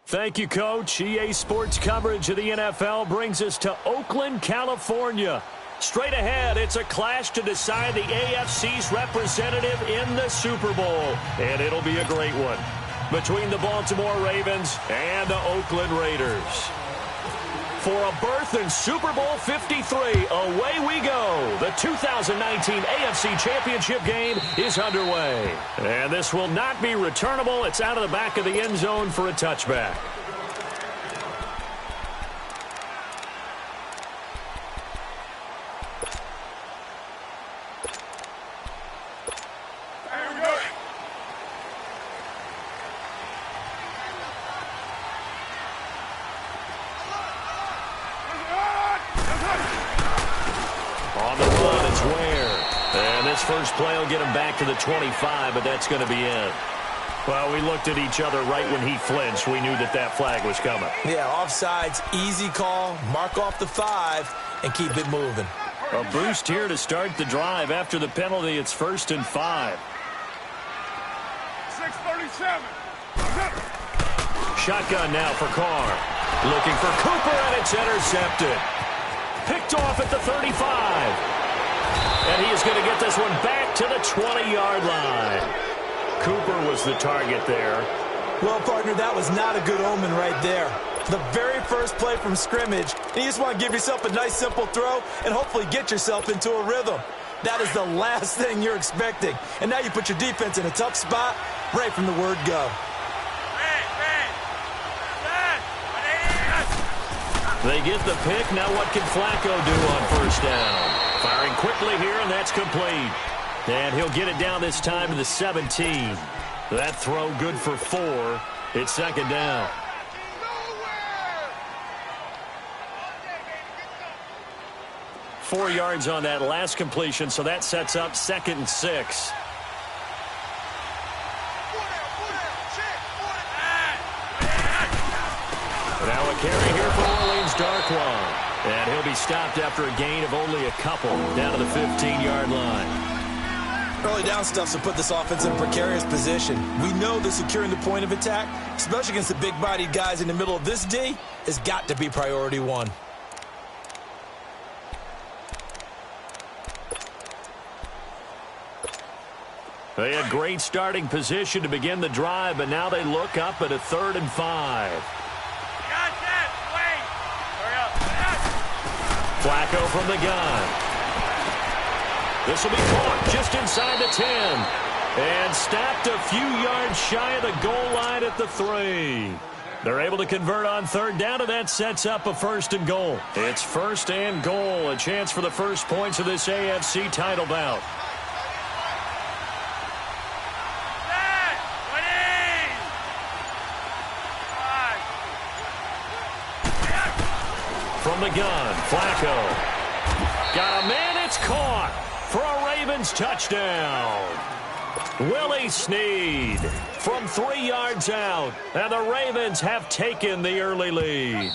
Thank you, Coach. EA Sports coverage of the NFL brings us to Oakland, California. Straight ahead, it's a clash to decide the AFC's representative in the Super Bowl. And it'll be a great one between the Baltimore Ravens and the Oakland Raiders. For a berth in Super Bowl 53, away we go. The 2019 AFC Championship game is underway. And this will not be returnable. It's out of the back of the end zone for a touchback. First play will get him back to the 25, but that's going to be it. Well, we looked at each other right when he flinched. We knew that that flag was coming. Yeah, offsides, easy call, mark off the 5, and keep it moving. A boost here to start the drive. After the penalty, it's 1st and 5. 6:37. Shotgun now for Carr. Looking for Cooper, and it's intercepted. Picked off at the 35. And he is going to get this one back to the 20-yard line. Cooper was the target there. Well, partner, that was not a good omen right there. The very first play from scrimmage, and you just want to give yourself a nice, simple throw and hopefully get yourself into a rhythm. That is the last thing you're expecting. And now you put your defense in a tough spot right from the word go. They get the pick. Now what can Flacco do on first down? Firing quickly here, and that's complete. And he'll get it down this time to the 17. That throw good for 4. It's second down. Four yards on that last completion, so that sets up 2nd and 6. Now a carry here for Orleans Darkwan. And he'll be stopped after a gain of only a couple down to the 15-yard line. Early down stuff to put this offense in a precarious position. We know that securing the point of attack, especially against the big-bodied guys in the middle of this D, has got to be priority 1. They had great starting position to begin the drive, but now they look up at a 3rd and 5. Flacco from the gun. This will be caught just inside the 10. And stopped a few yards shy of the goal line at the 3. They're able to convert on 3rd down, and that sets up a 1st and goal. It's 1st and goal, a chance for the first points of this AFC title bout. From the gun, Flacco. Got a man, it's caught for a Ravens touchdown. Willie Snead from 3 yards out, and the Ravens have taken the early lead.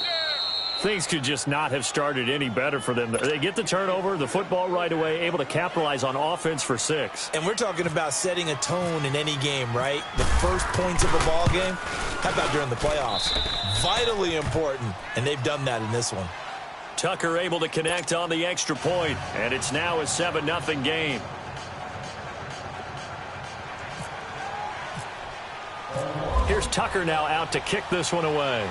Things could just not have started any better for them. They get the turnover, the football right away, able to capitalize on offense for 6. And we're talking about setting a tone in any game, right? The first points of a ball game. How about during the playoffs? Vitally important, and they've done that in this one. Tucker able to connect on the extra point, and it's now a 7-0 game. Here's Tucker now out to kick this one away.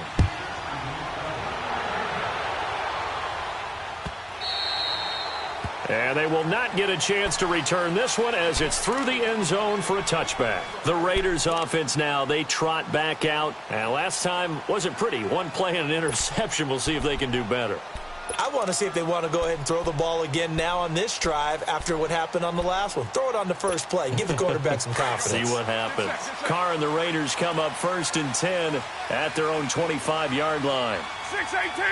And they will not get a chance to return this one as it's through the end zone for a touchback. The Raiders offense now, they trot back out. And last time wasn't pretty. One play and an interception. We'll see if they can do better. I want to see if they want to go ahead and throw the ball again now on this drive after what happened on the last one. Throw it on the first play. Give the quarterback some confidence. See what happens. Carr and the Raiders come up 1st and 10 at their own 25-yard line. 6:18.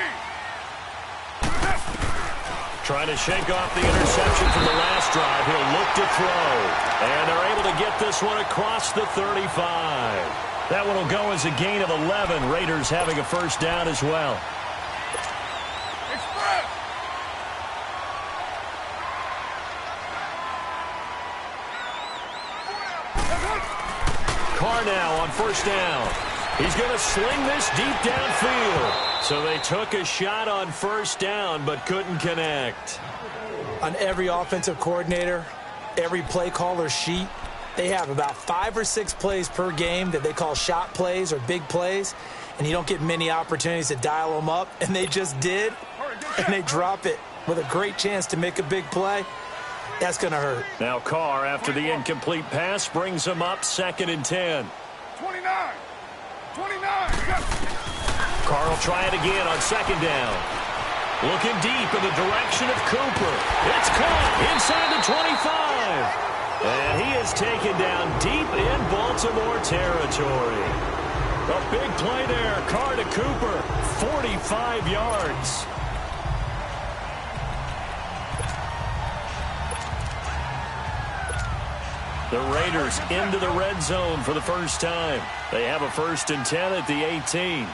Trying to shake off the interception from the last drive. He'll look to throw. And they're able to get this one across the 35. That one will go as a gain of 11. Raiders having a first down as well. Carr now on first down. He's going to sling this deep downfield. So they took a shot on first down but couldn't connect. On every offensive coordinator, every play caller sheet, they have about 5 or 6 plays per game that they call shot plays or big plays, and you don't get many opportunities to dial them up, and they just did, and they drop it with a great chance to make a big play. That's going to hurt. Now Carr, after the incomplete pass, brings him up 2nd and 10. 29. Go. Carr will try it again on 2nd down. Looking deep in the direction of Cooper. It's caught inside the 25. And he is taken down deep in Baltimore territory. A big play there. Carr to Cooper. 45 yards. The Raiders into the red zone for the first time. They have a 1st and 10 at the 18.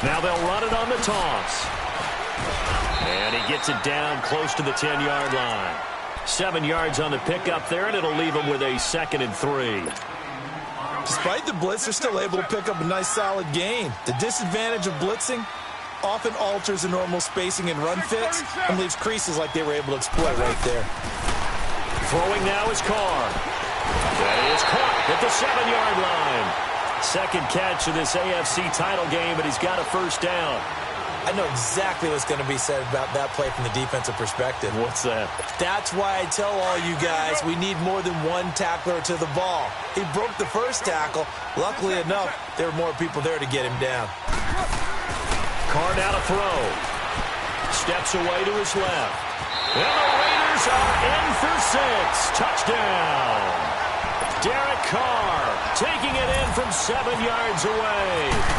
Now they'll run it on the toss. And he gets it down close to the 10-yard line. 7 yards on the pickup there, and it'll leave him with a 2nd and 3. Despite the blitz, they're still able to pick up a nice solid gain. The disadvantage of blitzing often alters the normal spacing and run fits and leaves creases like they were able to exploit right there. Throwing now is Carr. That is caught at the 7-yard line. 2nd catch of this AFC title game, and he's got a 1st down. I know exactly what's going to be said about that play from the defensive perspective. What's that? That's why I tell all you guys we need more than one tackler to the ball. He broke the first tackle. Luckily enough, there were more people there to get him down. Carr now to throw. Steps away to his left. And the Raiders are in for 6. Touchdown. Derek Carr taking it in from 7 yards away.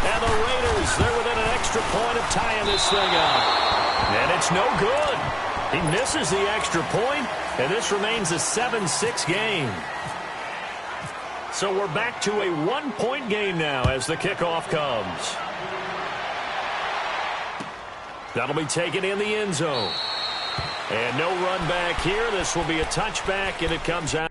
And the Raiders, they're within an extra point of tying this thing up. And it's no good. He misses the extra point, and this remains a 7-6 game. So we're back to a 1-point game now as the kickoff comes. That'll be taken in the end zone. And no run back here. This will be a touchback, and it comes out.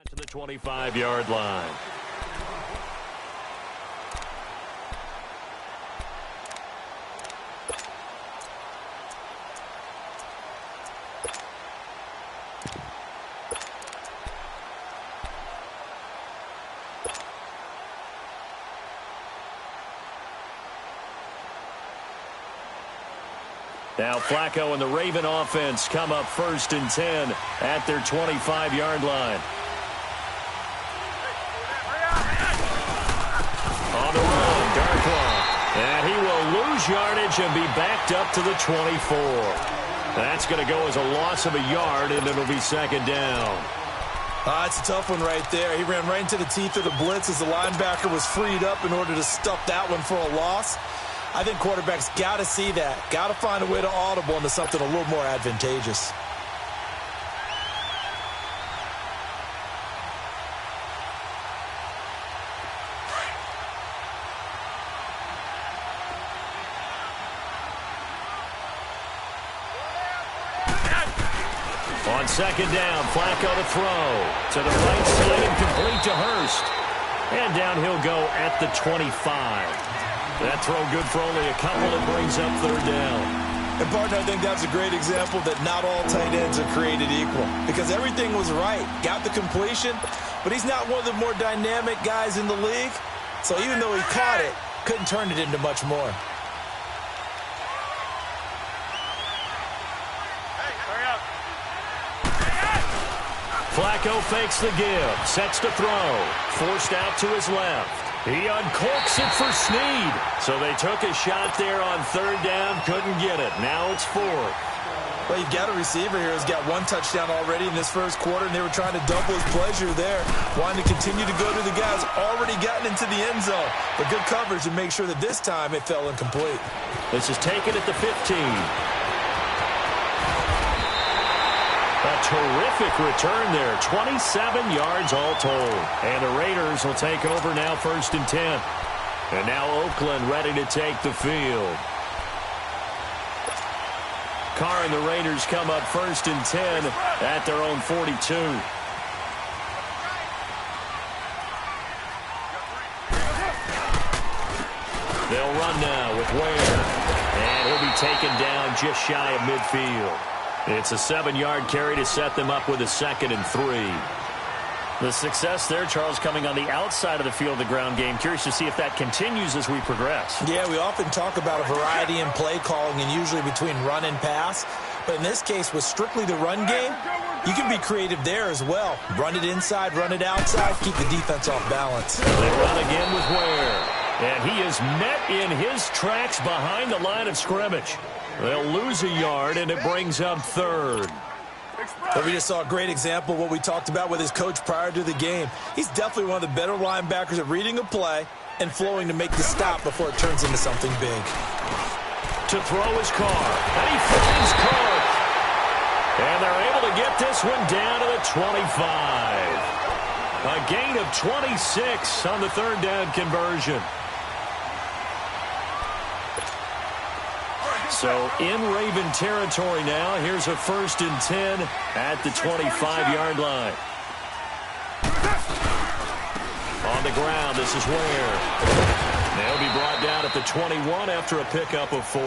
To the 25-yard line. Now Flacco and the Raven offense come up 1st and 10 at their 25-yard line. On the run, Darkwa. And he will lose yardage and be backed up to the 24. That's going to go as a loss of a yard, and it'll be 2nd down. It's a tough one right there. He ran right into the teeth of the blitz as the linebacker was freed up in order to stuff that one for a loss. I think quarterbacks got to see that. Got to find a way to audible into something a little more advantageous. On 2nd down, Flacco to throw. To the right side and complete to Hurst. And down he'll go at the 25. That throw good for only a couple. It brings up 3rd down. And, partner, I think that's a great example that not all tight ends are created equal. Because everything was right. Got the completion, but he's not one of the more dynamic guys in the league. So even though he caught it, couldn't turn it into much more. Flacco fakes the give. Sets to throw. Forced out to his left. He uncorks it for Snead. So they took a shot there on 3rd down. Couldn't get it. Now it's 4th. Well, you've got a receiver here who's got 1 touchdown already in this first quarter, and they were trying to double his pleasure there, wanting to continue to go to the guys already gotten into the end zone. But good coverage to make sure that this time it fell incomplete. This is taken at the 15. A terrific return there. 27 yards all told. And the Raiders will take over now 1st and 10. And now Oakland ready to take the field. Carr and the Raiders come up 1st and 10 at their own 42. They'll run now with Ware. And he'll be taken down just shy of midfield. It's a 7-yard carry to set them up with a 2nd and 3. The success there, Charles, coming on the outside of the field of the ground game. Curious to see if that continues as we progress. Yeah, we often talk about a variety in play calling and usually between run and pass. But in this case, with strictly the run game, you can be creative there as well. Run it inside, run it outside, keep the defense off balance. They run again with Ware. And he is met in his tracks behind the line of scrimmage. They'll lose a yard, and it brings up 3rd. But we just saw a great example of what we talked about with his coach prior to the game. He's definitely one of the better linebackers at reading a play and flowing to make the stop before it turns into something big. To throw his Carr, and he finds Carr. And they're able to get this one down to the 25. A gain of 26 on the 3rd down conversion. So in Raven territory now. Here's a 1st and 10 at the 25-yard line. On the ground, this is Ware. They'll be brought down at the 21 after a pickup of 4.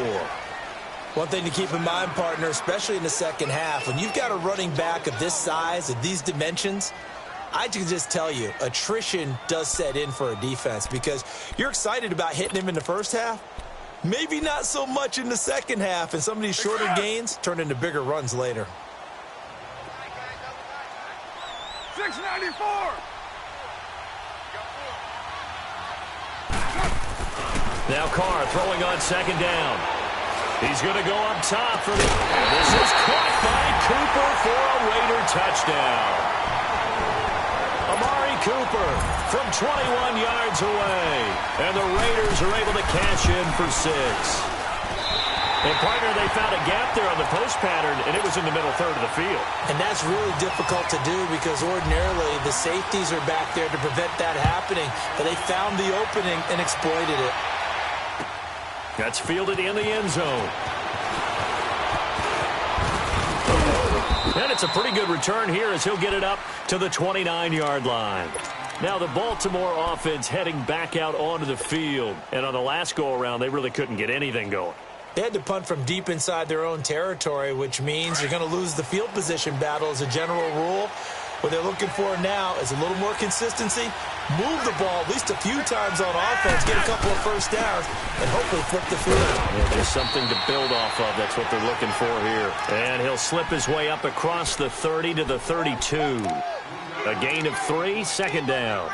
One thing to keep in mind, partner, especially in the second half, when you've got a running back of this size, of these dimensions, I can just tell you, attrition does set in for a defense because you're excited about hitting him in the first half. Maybe not so much in the second half, and some of these shorter gains turn into bigger runs later. 694. Now Carr throwing on 2nd down. He's going to go up top for the... This is caught by Cooper for a Raider touchdown. Amari Cooper from 21 yards away. And the Raiders are able to cash in for 6. And, partner, they found a gap there on the post pattern, and it was in the middle 3rd of the field. And that's really difficult to do because ordinarily the safeties are back there to prevent that happening. But they found the opening and exploited it. That's fielded in the end zone. And it's a pretty good return here as he'll get it up to the 29-yard line. Now the Baltimore offense heading back out onto the field. And on the last go-around, they really couldn't get anything going. They had to punt from deep inside their own territory, which means you're going to lose the field position battle as a general rule. What they're looking for now is a little more consistency, move the ball at least a few times on offense, get a couple of first downs, and hopefully flip the field. Yeah, just something to build off of. That's what they're looking for here. And he'll slip his way up across the 30 to the 32. A gain of 3, 2nd down.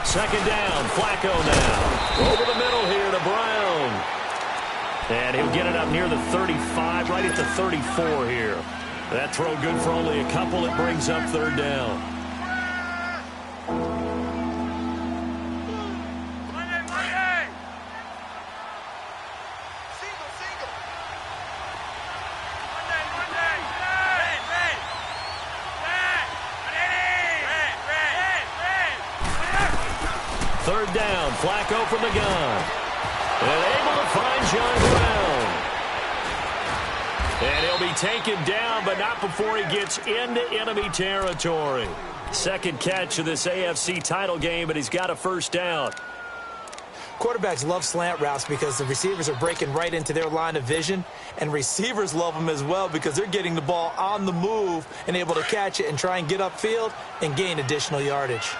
Second down, Flacco now. Over the middle here to Brown. And he'll get it up near the 35, right at the 34 here. That throw good for only a couple. It brings up 3rd down. Third down, Flacco from the gun. And able to find John Brown. And he'll be taken down, but not before he gets into enemy territory. Second catch of this AFC title game, but he's got a 1st down. Quarterbacks love slant routes because the receivers are breaking right into their line of vision, and receivers love them as well because they're getting the ball on the move and able to catch it and try and get upfield and gain additional yardage.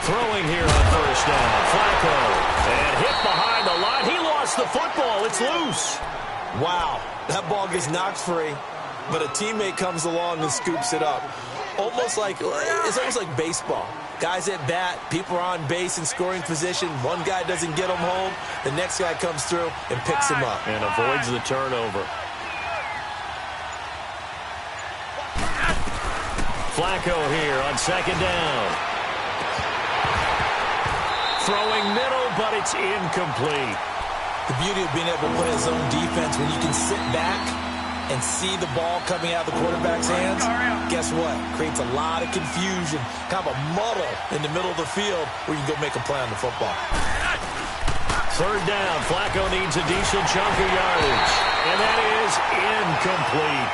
Throwing here on 1st down. Flacco. And hit behind the line. He lost the football. It's loose. Wow, that ball gets knocked free, but a teammate comes along and scoops it up. It's almost like baseball. Guys at bat, people are on base in scoring position. One guy doesn't get him home. The next guy comes through and picks him up. And avoids the turnover. Flacco here on second down. Throwing middle, but it's incomplete. The beauty of being able to play a zone defense when you can sit back and see the ball coming out of the quarterback's hands, guess what? Creates a lot of confusion, kind of a muddle in the middle of the field where you can go make a play on the football. Third down, Flacco needs a decent chunk of yardage, and that is incomplete.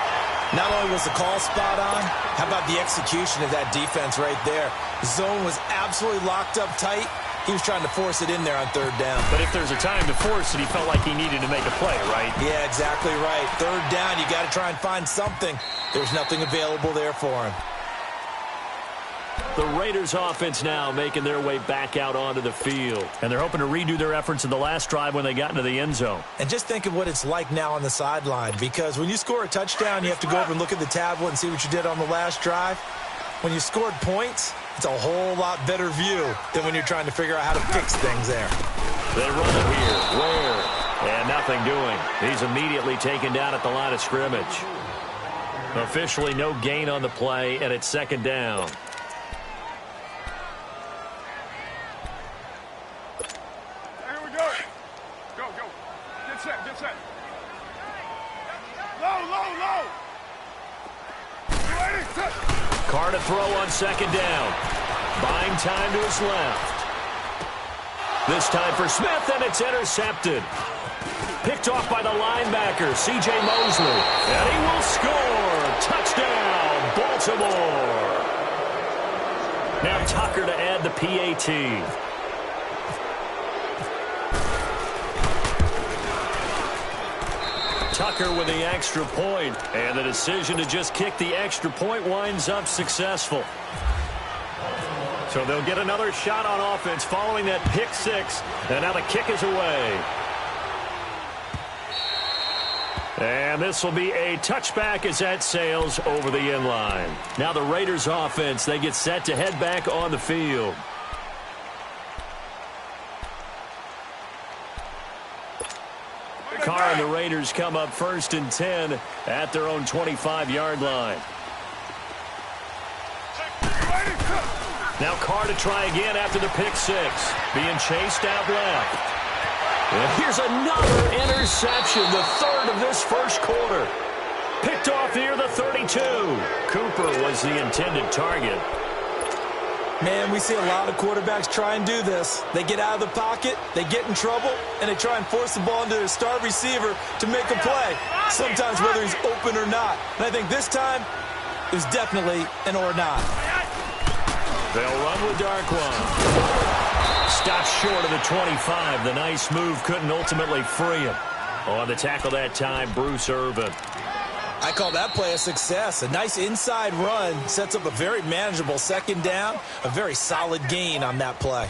Not only was the call spot on, how about the execution of that defense right there? The zone was absolutely locked up tight. He was trying to force it in there on third down. But if there's a time to force it, he felt like he needed to make a play, right? Yeah, exactly right. Third down, you got to try and find something. There's nothing available there for him. The Raiders offense now making their way back out onto the field. And they're hoping to redo their efforts in the last drive when they got into the end zone. And just think of what it's like now on the sideline, because when you score a touchdown, you have to go over and look at the tablet and see what you did on the last drive. When you scored points, it's a whole lot better view than when you're trying to figure out how to fix things there. They run it here. Where? And nothing doing. He's immediately taken down at the line of scrimmage. Officially no gain on the play, and it's second down. Here we go. Go. Get set. Low. Ready, set. Carr to throw on second down. Buying time to his left. This time for Smith, and it's intercepted. Picked off by the linebacker, C.J. Mosley. And he will score. Touchdown, Baltimore. Now Tucker to add the PAT. Tucker with the extra point, and the decision to just kick the extra point winds up successful. So they'll get another shot on offense following that pick six, and now the kick is away. And this will be a touchback as that sails over the end line. Now the Raiders offense, they get set to head back on the field. Carr and the Raiders come up 1st and 10 at their own 25-yard line. Now Carr to try again after the pick six. Being chased out left. And here's another interception, the third of this first quarter. Picked off near the 32. Cooper was the intended target. Man, we see a lot of quarterbacks try and do this. They get out of the pocket, they get in trouble, and they try and force the ball into their star receiver to make a play, sometimes whether he's open or not. And I think this time, it was definitely an or not. They'll run with Darkwan. Stopped short of the 25. The nice move couldn't ultimately free him. On the tackle that time, Bruce Irvin. I call that play a success. A nice inside run sets up a very manageable second down. A very solid gain on that play.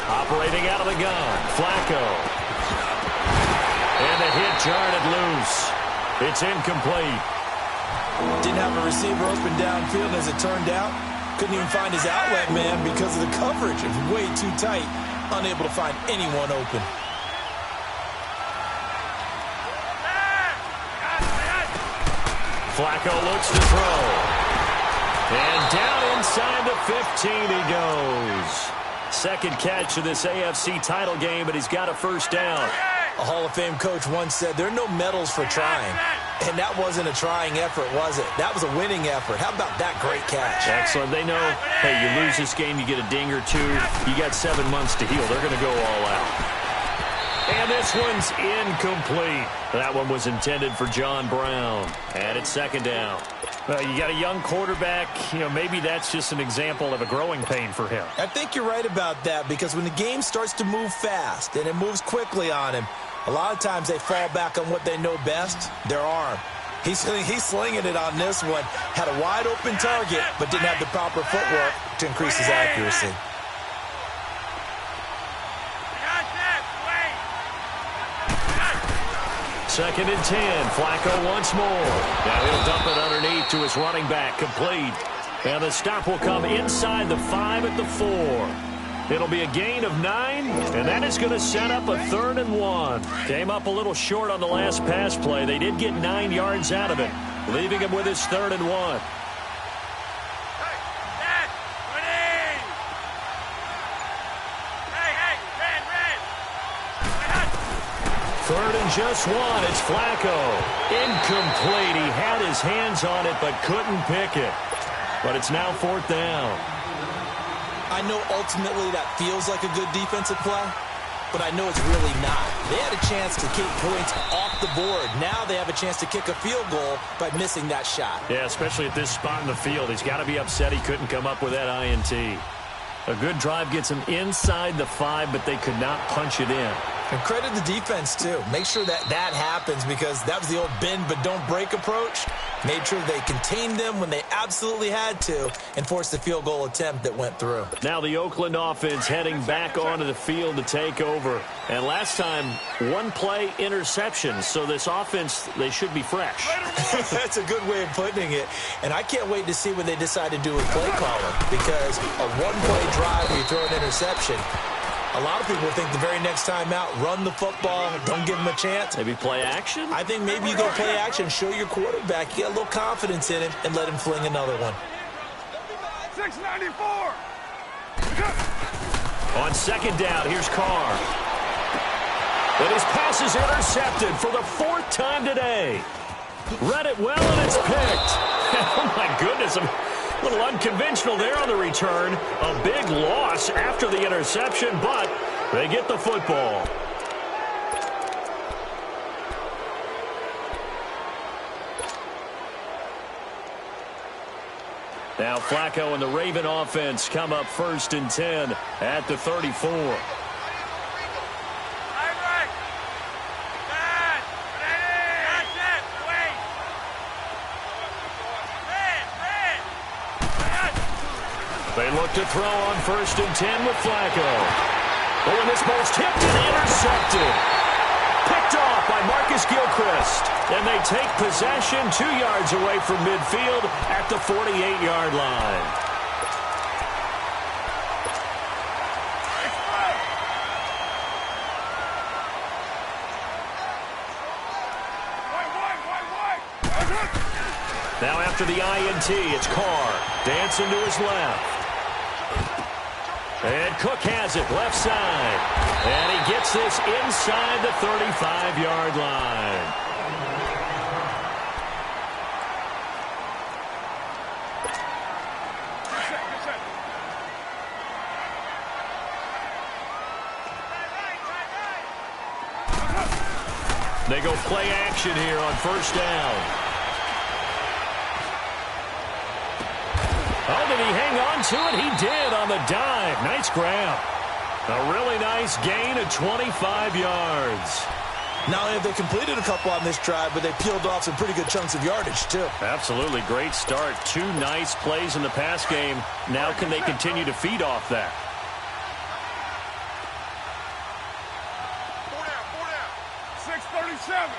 Operating out of the gun, Flacco. And the hit jarred it loose. It's incomplete. Didn't have a receiver open downfield, as it turned out. Couldn't even find his outlet man because of the coverage. It was way too tight. Unable to find anyone open. Flacco looks to throw. And down inside the 15 he goes. Second catch of this AFC title game, but he's got a first down. A Hall of Fame coach once said, there are no medals for trying. And that wasn't a trying effort, was it? That was a winning effort. How about that great catch? Excellent. They know, hey, you lose this game, you get a ding or two. You got 7 months to heal. They're going to go all out. And this one's incomplete. That one was intended for John Brown. And it's second down. Well, you got a young quarterback. You know, maybe that's just an example of a growing pain for him. I think you're right about that, because when the game starts to move fast and it moves quickly on him, a lot of times they fall back on what they know best, their arm. He's slinging it on this one. Had a wide-open target, but didn't have the proper footwork to increase his accuracy. Second and 10. Flacco once more. Now he'll dump it underneath to his running back. Complete. And the stop will come inside the 5 at the 4. It'll be a gain of 9, and that is going to set up a 3rd and 1. Came up a little short on the last pass play. They did get 9 yards out of it, leaving him with his 3rd and 1. Third and just 1. It's Flacco. Incomplete. He had his hands on it but couldn't pick it. But it's now 4th down. I know ultimately that feels like a good defensive play, but I know it's really not. They had a chance to kick points off the board. Now they have a chance to kick a field goal by missing that shot. Yeah, especially at this spot in the field. He's got to be upset he couldn't come up with that INT. A good drive gets him inside the 5, but they could not punch it in. And credit the defense, too. Make sure that happens, because that was the old bend but don't break approach. Made sure they contained them when they absolutely had to and forced the field goal attempt that went through. Now the Oakland offense heading back onto the field to take over. And last time, 1 play interception. So this offense, they should be fresh. That's a good way of putting it. And I can't wait to see what they decide to do with play calling, because a 1-play drive where you throw an interception, a lot of people think the very next time out, run the football, don't give him a chance. Maybe play action? I think maybe you go play action, show your quarterback, you get a little confidence in him, and let him fling another one. 694. On second down, here's Carr. But his pass is intercepted for the 4th time today. Read it well, and it's picked. Oh, my goodness. A little unconventional there on the return. A big loss after the interception, but they get the football. Now Flacco and the Raven offense come up 1st and 10 at the 34. They look to throw on 1st and 10 with Flacco. Oh, and this ball's tipped and intercepted. Picked off by Marcus Gilchrist. And they take possession 2 yards away from midfield at the 48-yard line. Now after the INT, it's Carr. Dancing to his left. And Cook has it, left side. And he gets this inside the 35-yard line. They go play action here on 1st down. Oh, did he hang on to it? He did on the dive. Nice grab. A really nice gain of 25 yards. Not only have they completed a couple on this drive, but they peeled off some pretty good chunks of yardage, too. Absolutely. Great start. 2 nice plays in the pass game. Now can they continue to feed off that? 637.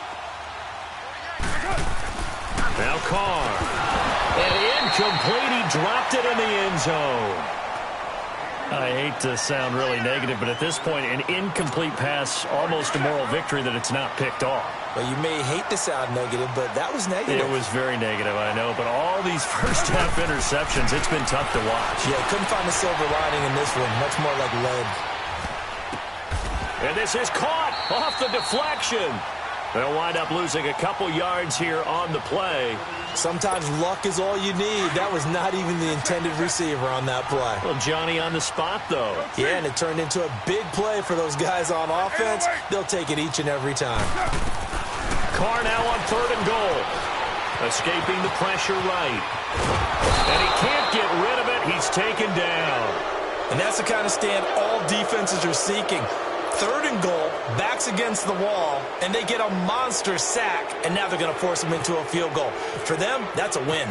Now Carr. And incomplete. He dropped it in the end zone. I hate to sound really negative, but at this point, an incomplete pass, almost a moral victory that it's not picked off. Well, you may hate to sound negative, but that was negative. It was very negative, I know. But all these first-half interceptions, it's been tough to watch. Yeah, couldn't find a silver lining in this one. Much more like lead. And this is caught off the deflection. They'll wind up losing a couple yards here on the play. Sometimes luck is all you need. That was not even the intended receiver on that play. Well, Johnny on the spot, though. Yeah, and it turned into a big play for those guys on offense. They'll take it each and every time. Carr now on 3rd and goal. Escaping the pressure right. And he can't get rid of it. He's taken down. And that's the kind of stand all defenses are seeking. 3rd and goal, backs against the wall, and they get a monster sack, and now they're going to force them into a field goal. For them, that's a win.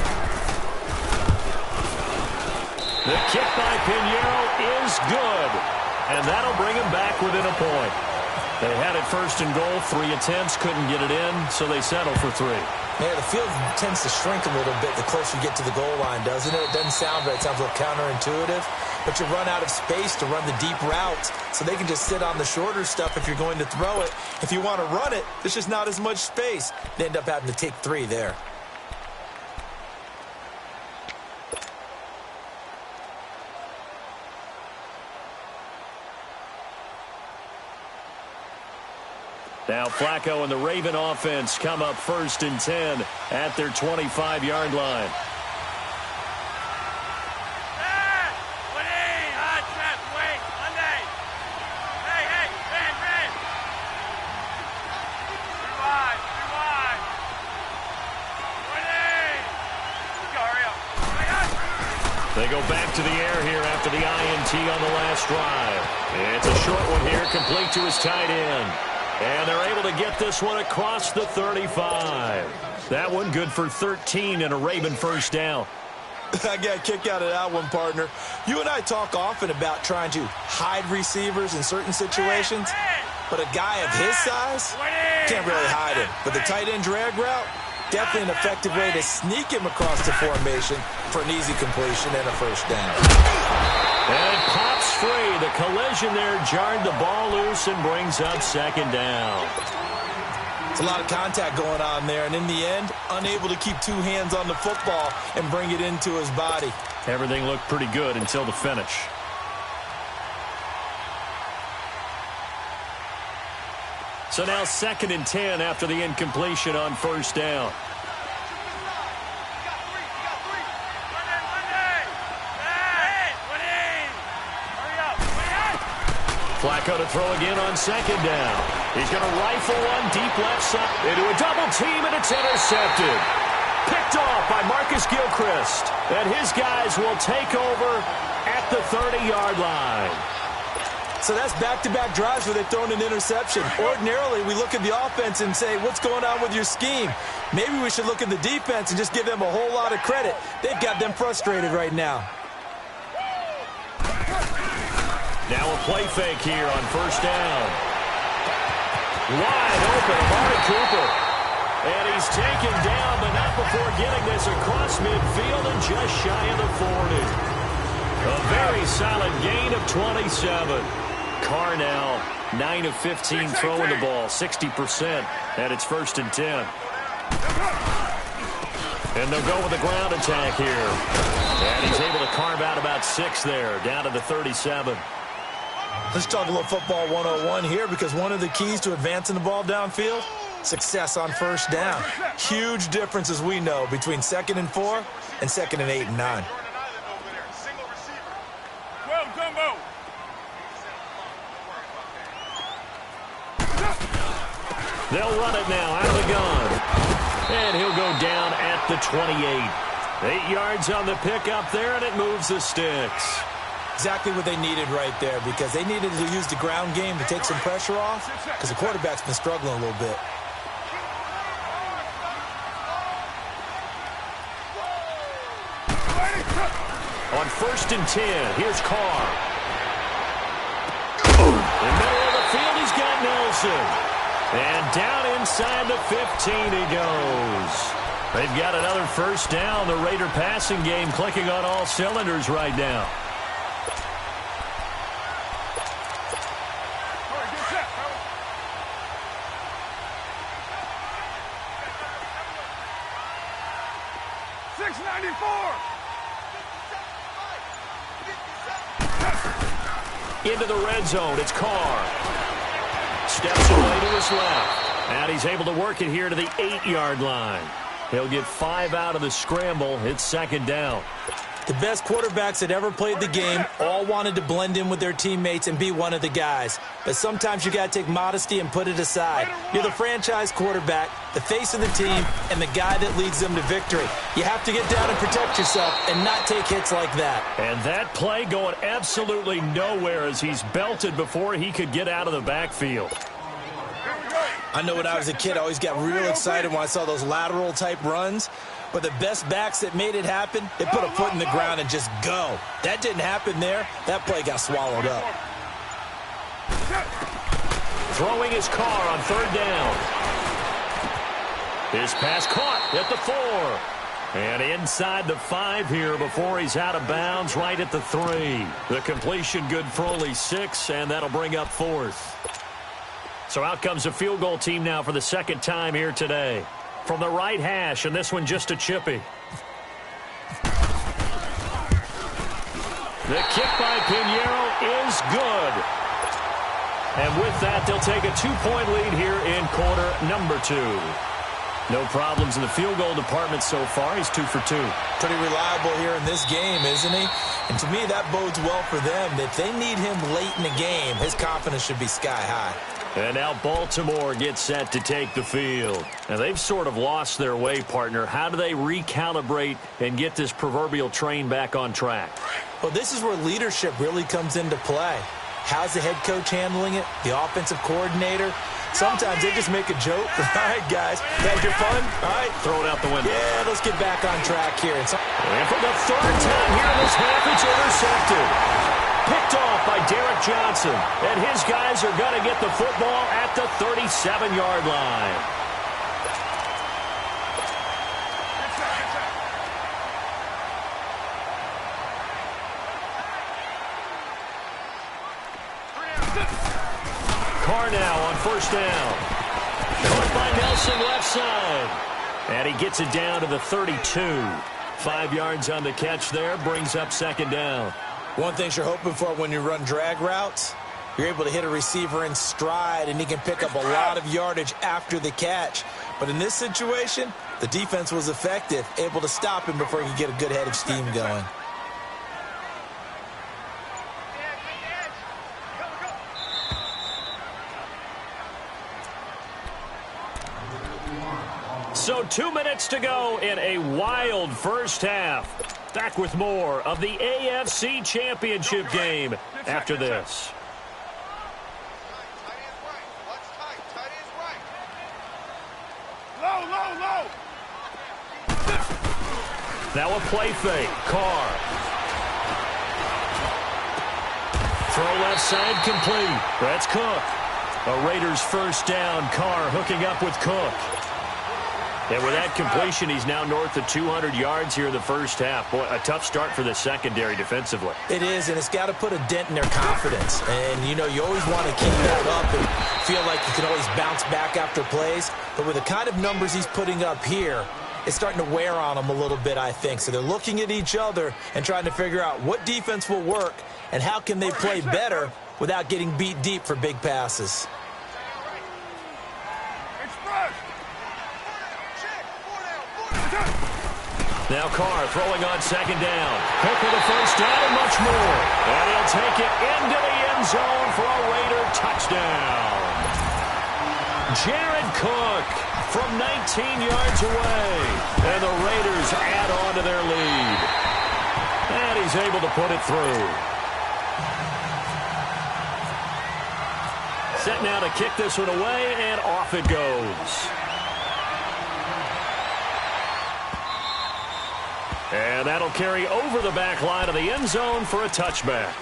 The kick by Pinheiro is good, and that'll bring them back within a point. They had it 1st and goal, 3 attempts, couldn't get it in, so they settle for 3. Yeah, the field tends to shrink a little bit the closer you get to the goal line, doesn't it? It doesn't sound right. It sounds a little counterintuitive. But you run out of space to run the deep routes, so they can just sit on the shorter stuff if you're going to throw it. If you want to run it, there's just not as much space. They end up having to take 3 there. Now Flacco and the Raven offense come up 1st and 10 at their 25-yard line. They go back to the air here after the INT on the last drive. It's a short one here, complete to his tight end. And they're able to get this one across the 35. That one good for 13 and a Raven 1st down. I got a kick out of that one, partner. You and I talk often about trying to hide receivers in certain situations, but a guy of his size can't really hide him. But the tight end drag route, definitely an effective way to sneak him across the formation for an easy completion and a 1st down. And it pops free. The collision there jarred the ball loose and brings up 2nd down. It's a lot of contact going on there, and in the end, unable to keep 2 hands on the football and bring it into his body. Everything looked pretty good until the finish. So now 2nd and 10 after the incompletion on 1st down. Flacco to throw again on 2nd down. He's going to rifle one deep left side into a double team, and it's intercepted. Picked off by Marcus Gilchrist. And his guys will take over at the 30-yard line. So that's back-to-back drives where they've thrown an interception. Ordinarily, we look at the offense and say, what's going on with your scheme? Maybe we should look at the defense and just give them a whole lot of credit. They've got them frustrated right now. Now a play fake here on 1st down. Wide open, Amari Cooper. And he's taken down, but not before getting this across midfield and just shy of the 40. A very solid gain of 27. Carr now 9 of 15 throwing the ball, 60%, and it's 1st and 10. And they'll go with the ground attack here. And he's able to carve out about 6 there, down to the 37. Let's talk a little football 101 here, because one of the keys to advancing the ball downfield, success on 1st down. Huge difference, as we know, between 2nd and 4 and 2nd and 8 and 9. They'll run it now out of the gun. And he'll go down at the 28. 8 yards on the pickup there, and it moves the sticks. Exactly what they needed right there, because they needed to use the ground game to take some pressure off, because the quarterback's been struggling a little bit. On 1st and 10, here's Carr. In the middle of the field, he's got Nelson. And down inside the 15 he goes. They've got another 1st down. The Raider passing game clicking on all cylinders right now. Into the red zone, it's Carr. Steps away to his left. And he's able to work it here to the 8-yard line. He'll get 5 out of the scramble. It's second down. The best quarterbacks that ever played the game all wanted to blend in with their teammates and be one of the guys. But sometimes you got to take modesty and put it aside. You're the franchise quarterback, the face of the team, and the guy that leads them to victory. You have to get down and protect yourself and not take hits like that. And that play going absolutely nowhere as he's belted before he could get out of the backfield. I know when I was a kid, I always got real excited when I saw those lateral-type runs. But the best backs that made it happen, they put a foot in the ground and just go. That didn't happen there. That play got swallowed up. Throwing his car on third down. His pass caught at the 4. And inside the 5 here before he's out of bounds right at the 3. The completion good for only 6, and that'll bring up 4th. So out comes a field goal team now for the second time here today. From the right hash, and this one just a chippy. The kick by Pinheiro is good. And with that, they'll take a 2-point lead here in quarter number 2. No problems in the field goal department so far. He's 2 for 2. Pretty reliable here in this game, isn't he? And to me, that bodes well for them. If they need him late in the game, his confidence should be sky high. And now Baltimore gets set to take the field. Now, they've sort of lost their way, partner. How do they recalibrate and get this proverbial train back on track? Well, this is where leadership really comes into play. How's the head coach handling it? The offensive coordinator? Sometimes they just make a joke. All right, guys, had your fun? All right. Throw it out the window. Yeah, let's get back on track here. And for the 3rd time here in this half, it's intercepted. Picked off by Derek Johnson. And his guys are going to get the football at the 37-yard line. Carr now on first down. Caught by Nelson left side. And he gets it down to the 32. 5 yards on the catch there. Brings up second down. One thing you're hoping for when you run drag routes, you're able to hit a receiver in stride, and he can pick up a lot of yardage after the catch. But in this situation, the defense was effective, able to stop him before he could get a good head of steam going. So 2 minutes to go in a wild first half. Back with more of the AFC Championship game after this. Low, low, low. Now a play fake. Carr. Throw left side complete. That's Cook. A Raiders first down. Carr hooking up with Cook. And with that completion, he's now north of 200 yards here in the first half. Boy, a tough start for the secondary defensively. It is, and it's got to put a dent in their confidence. And, you know, you always want to keep that up and feel like you can always bounce back after plays. But with the kind of numbers he's putting up here, it's starting to wear on them a little bit, I think. So they're looking at each other and trying to figure out what defense will work and how can they play better without getting beat deep for big passes. Now Carr throwing on second down. Cook with a first down and much more. And he'll take it into the end zone for a Raider touchdown. Jared Cook from 19 yards away. And the Raiders add on to their lead. And he's able to put it through. Set now to kick this one away, and off it goes. And that'll carry over the back line of the end zone for a touchback.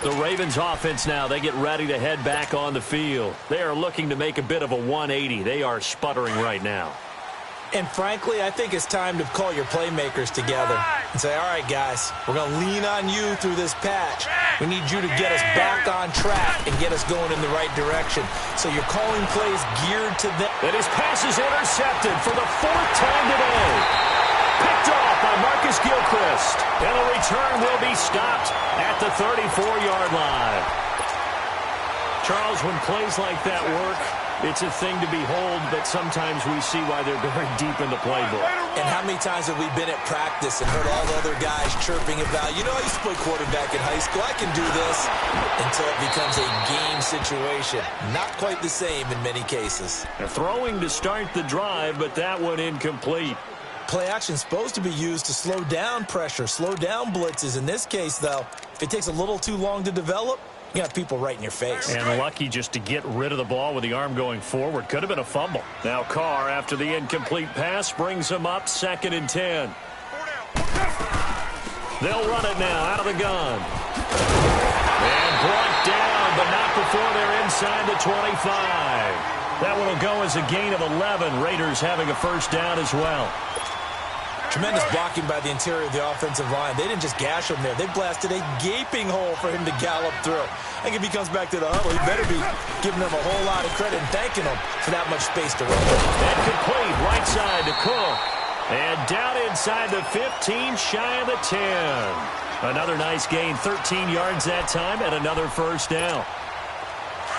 The Ravens offense now, they get ready to head back on the field. They are looking to make a bit of a 180. They are sputtering right now. And frankly, I think it's time to call your playmakers together and say, all right, guys, we're going to lean on you through this patch. We need you to get us back on track and get us going in the right direction. So you're calling plays geared to them. And his pass is intercepted for the 4th time today. Picked off by Marcus Gilchrist. And the return will be stopped at the 34-yard line. Charles, when plays like that work, It's a thing to behold, but sometimes we see why they're very deep in the playbook. And how many times have we been at practice and heard all the other guys chirping about, you know, I used to play quarterback in high school, I can do this, until it becomes a game situation. Not quite the same in many cases. They're throwing to start the drive, but that one incomplete. Play action is supposed to be used to slow down pressure, slow down blitzes. In this case, though, if it takes a little too long to develop, you got people right in your face. And lucky just to get rid of the ball with the arm going forward. Could have been a fumble. Now Carr, after the incomplete pass, brings him up 2nd and 10. They'll run it now out of the gun. And brought down, but not before they're inside the 25. That one will go as a gain of 11. Raiders having a first down as well. Tremendous blocking by the interior of the offensive line. They didn't just gash him there. They blasted a gaping hole for him to gallop through. I think if he comes back to the huddle, he better be giving them a whole lot of credit and thanking them for that much space to run. And complete right side to Cook. And down inside the 15, shy of the 10. Another nice gain, 13 yards that time, and another first down.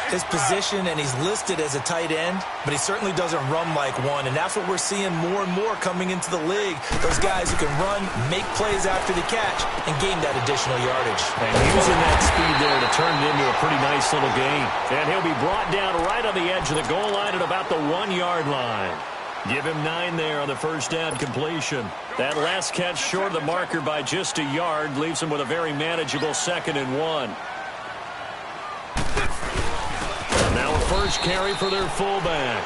His position, and he's listed as a tight end, but he certainly doesn't run like one, and that's what we're seeing more and more coming into the league. Those guys who can run, make plays after the catch, and gain that additional yardage. And using that speed there to turn it into a pretty nice little gain. And he'll be brought down right on the edge of the goal line at about the 1-yard line. Give him 9 there on the first down completion. That last catch short of the marker by just a yard leaves him with a very manageable 2nd and 1. Now a first carry for their fullback.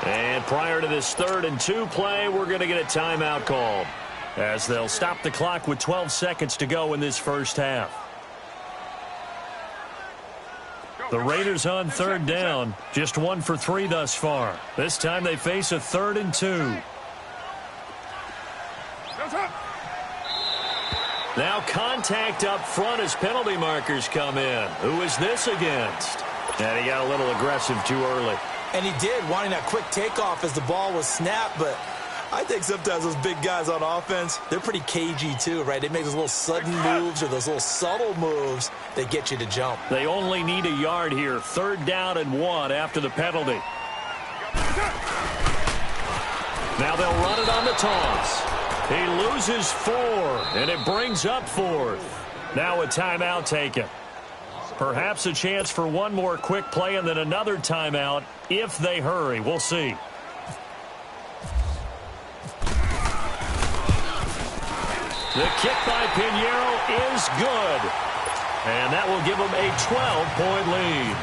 And prior to this 3rd and 2 play, we're going to get a timeout called, as they'll stop the clock with 12 seconds to go in this first half. The Raiders on 3rd down, just 1 for 3 thus far. This time they face a 3rd and 2. Now contact up front as penalty markers come in. Who is this against? And he got a little aggressive too early. And he did, wanting that quick takeoff as the ball was snapped, but I think sometimes those big guys on offense, they're pretty cagey too, right? They make those little sudden moves or those little subtle moves that get you to jump. They only need a yard here. 3rd down and 1 after the penalty. Now they'll run it on the toss. He loses 4, and it brings up 4th. Now a timeout taken. Perhaps a chance for one more quick play and then another timeout if they hurry. We'll see. The kick by Pinheiro is good. And that will give him a 12-point lead.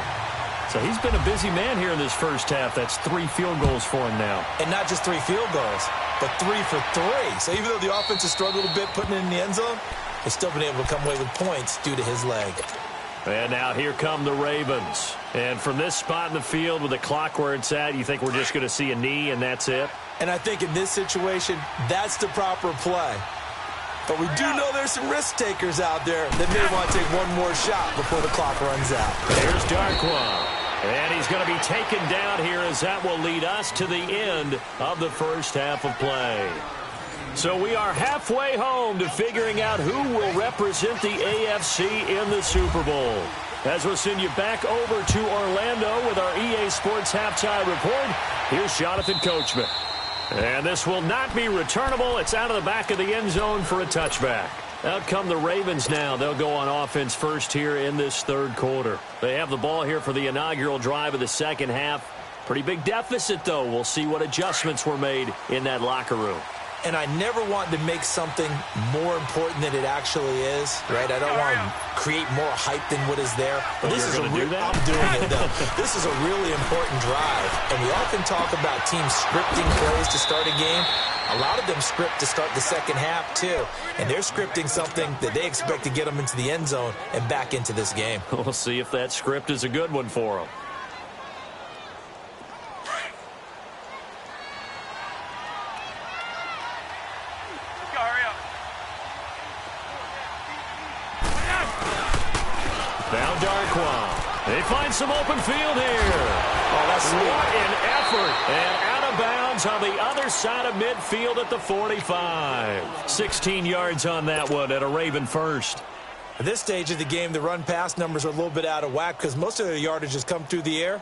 So he's been a busy man here in this first half. That's 3 field goals for him now. And not just 3 field goals, but 3 for 3. So even though the offense has struggled a bit putting it in the end zone, they've still been able to come away with points due to his leg. And now here come the Ravens. And from this spot in the field with the clock where it's at, you think we're just going to see a knee and that's it? And I think in this situation, that's the proper play. But we do know there's some risk takers out there that may want to take one more shot before the clock runs out. Here's Darkwa. And he's going to be taken down here as that will lead us to the end of the first half of play. So we are halfway home to figuring out who will represent the AFC in the Super Bowl. As we'll send you back over to Orlando with our EA Sports Halftime Report, here's Jonathan Coachman. And this will not be returnable. It's out of the back of the end zone for a touchback. Out come the Ravens now. They'll go on offense first here in this 3rd quarter. They have the ball here for the inaugural drive of the second half. Pretty big deficit, though. We'll see what adjustments were made in that locker room. And I never want to make something more important than it actually is, right? I don't want to create more hype than what is there. But this is I'm doing it, though. This is a really important drive. And we often talk about teams scripting plays to start a game. A lot of them script to start the second half, too. And they're scripting something that they expect to get them into the end zone and back into this game. We'll see if that script is a good one for them. Now Darkwa. They find some open field here. Oh, that's sweet. What an effort. And out of bounds on the other side of midfield at the 45. 16 yards on that one at a Raven first. At this stage of the game, the run-pass numbers are a little bit out of whack because most of their yardage has come through the air.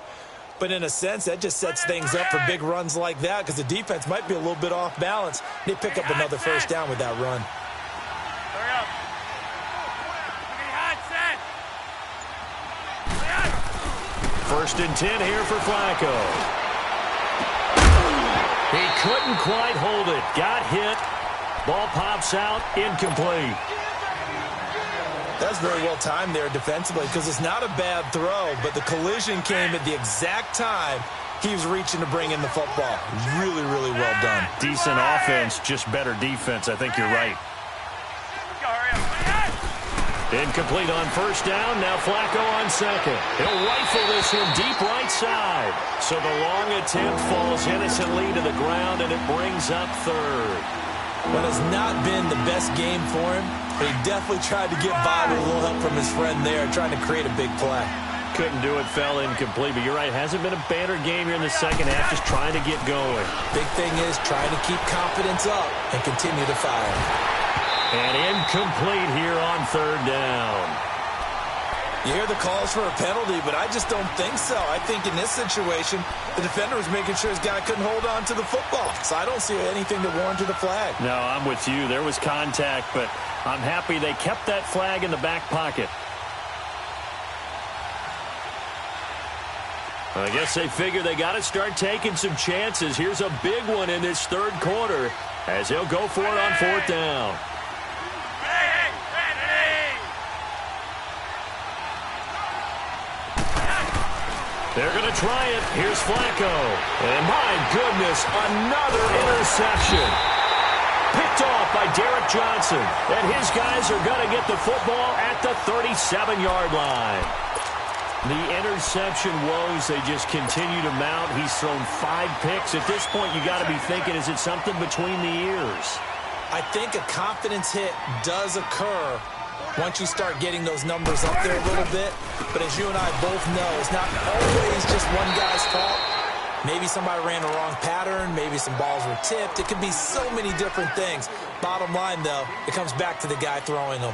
But in a sense, that just sets things up for big runs like that because the defense might be a little bit off balance. They pick up another first down with that run. First and 10 here for Flacco. He couldn't quite hold it. Got hit. Ball pops out. Incomplete. That's very well timed there defensively because it's not a bad throw, but the collision came at the exact time he was reaching to bring in the football. Really, really well done. Decent offense, just better defense. I think you're right. Incomplete on first down. Now Flacco on second. He'll rifle this in deep right side. So the long attempt falls innocently to the ground, and it brings up third. Well, it's not been the best game for him, but he definitely tried to get by with a little help from his friend there, trying to create a big play. Couldn't do it, fell incomplete, but you're right, hasn't been a banner game here in the second half, just trying to get going. Big thing is trying to keep confidence up and continue to fire. And incomplete here on third down. You hear the calls for a penalty, but I just don't think so. I think in this situation, the defender was making sure his guy couldn't hold on to the football. So I don't see anything that warranted a flag. No, I'm with you. There was contact, but I'm happy they kept that flag in the back pocket. I guess they figure they got to start taking some chances. Here's a big one in this third quarter as he'll go for it on fourth down. They're going to try it. Here's Flacco. And my goodness, another interception. Picked off by Derek Johnson. And his guys are going to get the football at the 37-yard line. The interception woes, they just continue to mount. He's thrown 5 picks. At this point, you got to be thinking, is it something between the ears? I think a confidence hit does occur once you start getting those numbers up there a little bit. But as you and I both know, it's not always just one guy's fault. Maybe somebody ran a wrong pattern. Maybe some balls were tipped. It could be so many different things. Bottom line, though, it comes back to the guy throwing them.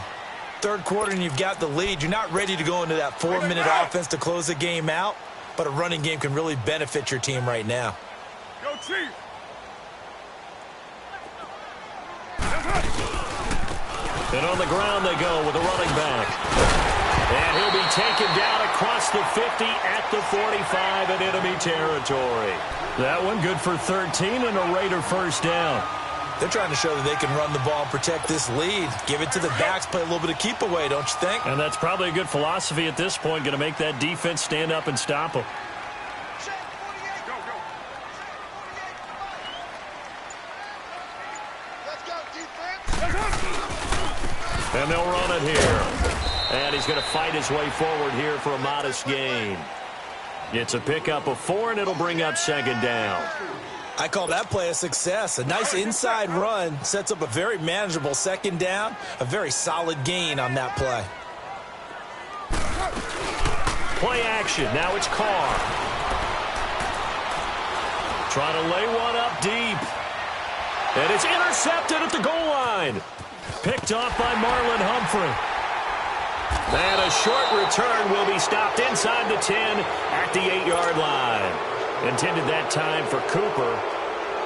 Third quarter and you've got the lead. You're not ready to go into that 4-minute offense to close the game out, but a running game can really benefit your team right now. Go, Chief! And on the ground they go with a running back. And he'll be taken down across the 50 at the 45 in enemy territory. That one good for 13 and a Raider first down. They're trying to show that they can run the ball and protect this lead. Give it to the backs, play a little bit of keep away, don't you think? And that's probably a good philosophy at this point, going to make that defense stand up and stop them. And they'll run it here. And he's going to fight his way forward here for a modest gain. It's a pickup of 4, and it'll bring up second down. I call that play a success. A nice inside run sets up a very manageable second down. A very solid gain on that play. Play action. Now it's Carr. Trying to lay one up deep. And it's intercepted at the goal line. Picked off by Marlon Humphrey. And a short return will be stopped inside the 10 at the 8-yard line. Intended that time for Cooper.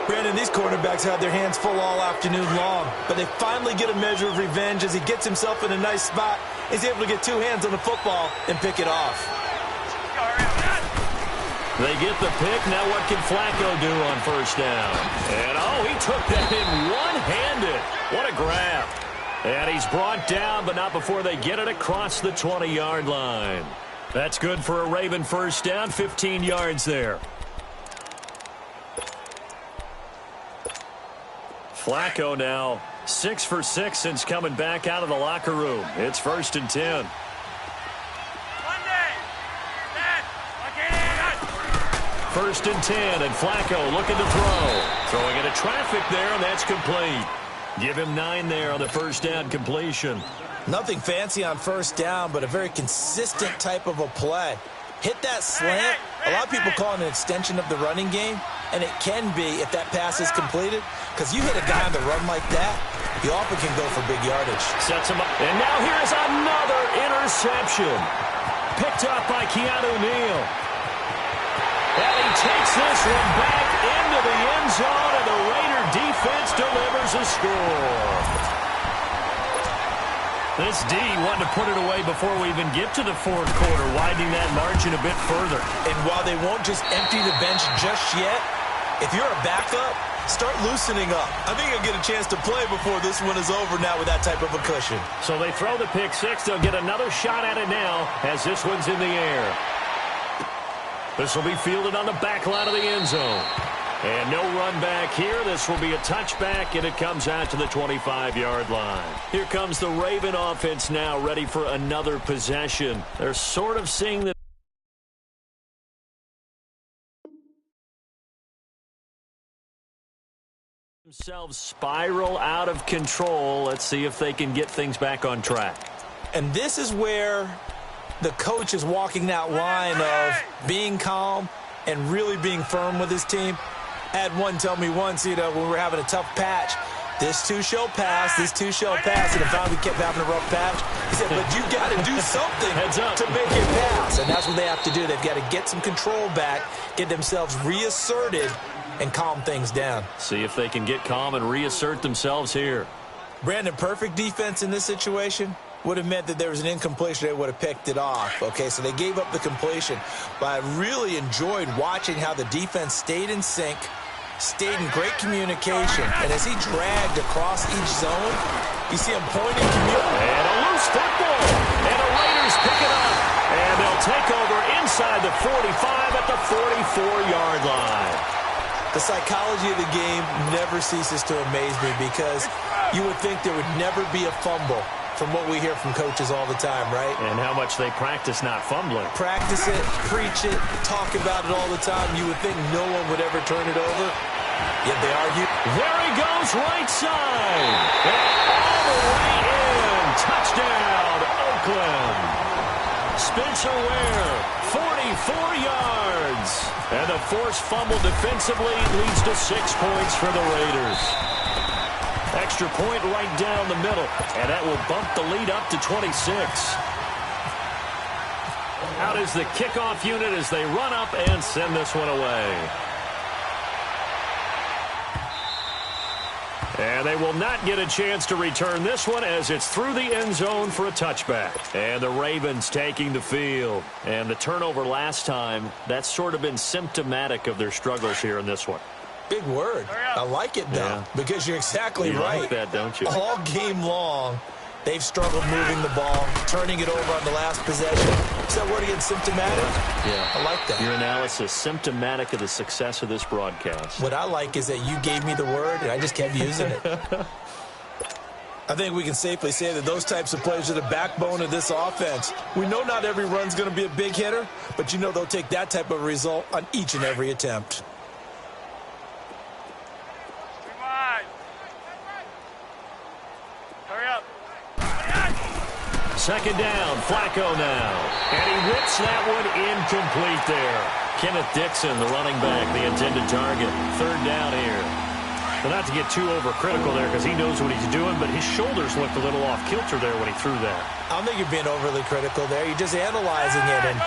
Brandon, these quarterbacks have their hands full all afternoon long, but they finally get a measure of revenge as he gets himself in a nice spot. He's able to get 2 hands on the football and pick it off. They get the pick. Now what can Flacco do on first down? And, oh, he took that in one-handed. What a grab. And he's brought down, but not before they get it across the 20-yard line. That's good for a Raven first down, 15 yards there. Flacco now 6 for 6 since coming back out of the locker room. It's first and 10. First and 10, and Flacco looking to throw. Throwing into traffic there, and that's complete. Give him 9 there on the first down completion. Nothing fancy on first down, but a very consistent type of a play. Hit that slant. A lot of people call it an extension of the running game, and it can be if that pass is completed, because you hit a guy on the run like that, you often can go for big yardage. Sets him up, and now here's another interception. Picked up by Keanu Neal. And he takes this one back into the end zone, and the Raider defense delivers a score. This D wanting to put it away before we even get to the fourth quarter, widening that margin a bit further. And while they won't just empty the bench just yet, if you're a backup, start loosening up. I think you'll get a chance to play before this one is over now with that type of a cushion. So they throw the pick six. They'll get another shot at it now as this one's in the air. This will be fielded on the back line of the end zone. And no run back here. This will be a touchback, and it comes out to the 25-yard line. Here comes the Raven offense now, ready for another possession. They're sort of seeing the themselves spiral out of control. Let's see if they can get things back on track. And this is where the coach is walking that line of being calm and really being firm with his team. I had one tell me once, when we were having a tough patch, this too shall pass, this too shall pass, and finally we kept having a rough patch. He said, but you got to do something to make it pass, and that's what they have to do. They've got to get some control back, get themselves reasserted, and calm things down. See if they can get calm and reassert themselves here. Brandon, perfect defense in this situation would have meant that there was an incompletion. They would have picked it off. Okay, so they gave up the completion. But I really enjoyed watching how the defense stayed in sync, stayed in great communication. And as he dragged across each zone, you see him pointing. And a loose football. And the Raiders pick it up. And they'll take over inside the 45 at the 44-yard line. The psychology of the game never ceases to amaze me because you would think there would never be a fumble from what we hear from coaches all the time, right? And how much they practice not fumbling. Practice it, preach it, talk about it all the time. You would think no one would ever turn it over, yet they argue. There he goes, right side. And all the way in. Touchdown, Oakland. Spencer Ware, 44 yards. And the forced fumble defensively leads to 6 points for the Raiders. Extra point right down the middle, and that will bump the lead up to 26. Out is the kickoff unit as they run up and send this one away. And they will not get a chance to return this one as it's through the end zone for a touchback. And the Ravens taking the field. And the turnover last time, that's sort of been symptomatic of their struggles here in this one. Big word. I like it, though, because you're exactly right. You like that, don't you? All game long, they've struggled moving the ball, turning it over on the last possession. Is that word again, symptomatic? Yeah. I like that. Your analysis, symptomatic of the success of this broadcast. What I like is that you gave me the word, and I just kept using it. I think we can safely say that those types of plays are the backbone of this offense. We know not every run's going to be a big hitter, but they'll take that type of result on each and every attempt. Second down, Flacco now. And he rips that one incomplete there. Kenneth Dixon, the running back, the intended target. Third down here. But not to get too overcritical there because he knows what he's doing, but his shoulders looked a little off kilter there when he threw that. I don't think you're being overly critical there. You're just analyzing it, and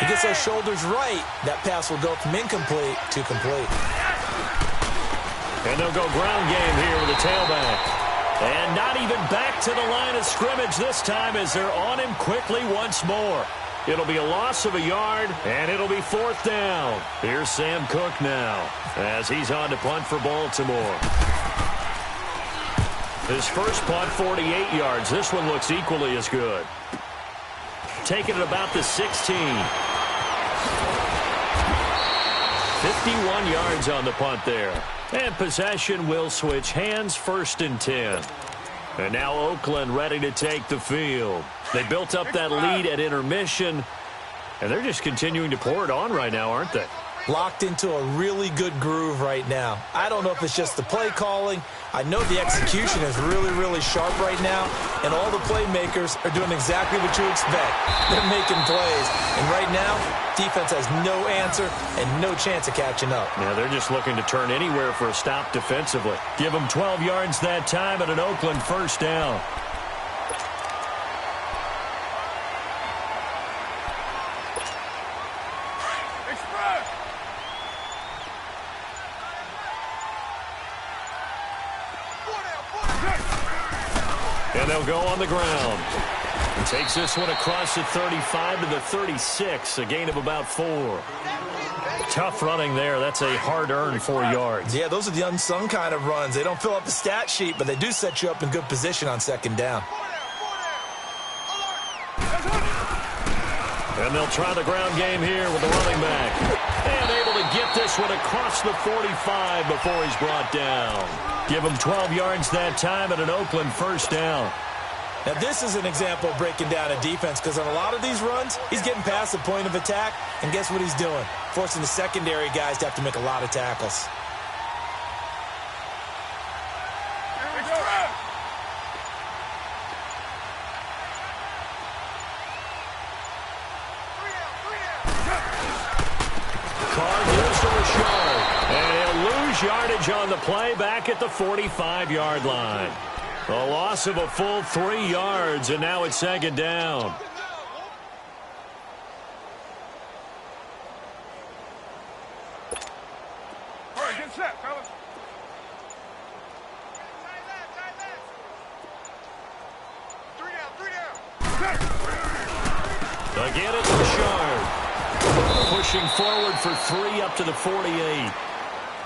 he gets those shoulders right. That pass will go from incomplete to complete. And they'll go ground game here with the tailback. And not even back to the line of scrimmage this time as they're on him quickly once more. It'll be a loss of a yard, and it'll be fourth down. Here's Sam Cook now as he's on to punt for Baltimore. His first punt, 48 yards. This one looks equally as good. Taking it about the 16. 51 yards on the punt there. And possession will switch hands, 1st and 10. And now Oakland ready to take the field. They built up that lead at intermission, and they're just continuing to pour it on right now, aren't they? Locked into a really good groove right now. I don't know if it's just the play calling. I know the execution is really, really sharp right now, and all the playmakers are doing exactly what you expect. They're making plays, and right now, defense has no answer and no chance of catching up. Yeah, they're just looking to turn anywhere for a stop defensively. Give them 12 yards that time and an Oakland first down. And they'll go on the ground. And takes this one across the 35 to the 36, a gain of about 4. Tough running there. That's a hard-earned 4 yards. Yeah, those are the unsung kind of runs. They don't fill up the stat sheet, but they do set you up in good position on second down. And they'll try the ground game here with the running back. And able to get this one across the 45 before he's brought down. Give him 12 yards that time and an Oakland first down. Now, this is an example of breaking down a defense because on a lot of these runs, he's getting past the point of attack, and guess what he's doing? Forcing the secondary guys to have to make a lot of tackles. Carr gives to Rashard, and he'll lose yardage on the play back at the 45-yard line. A loss of a full 3 yards, and now it's second down. All right, get set, fellas. Three down. Again, it's Rashard. Pushing forward for 3 up to the 48.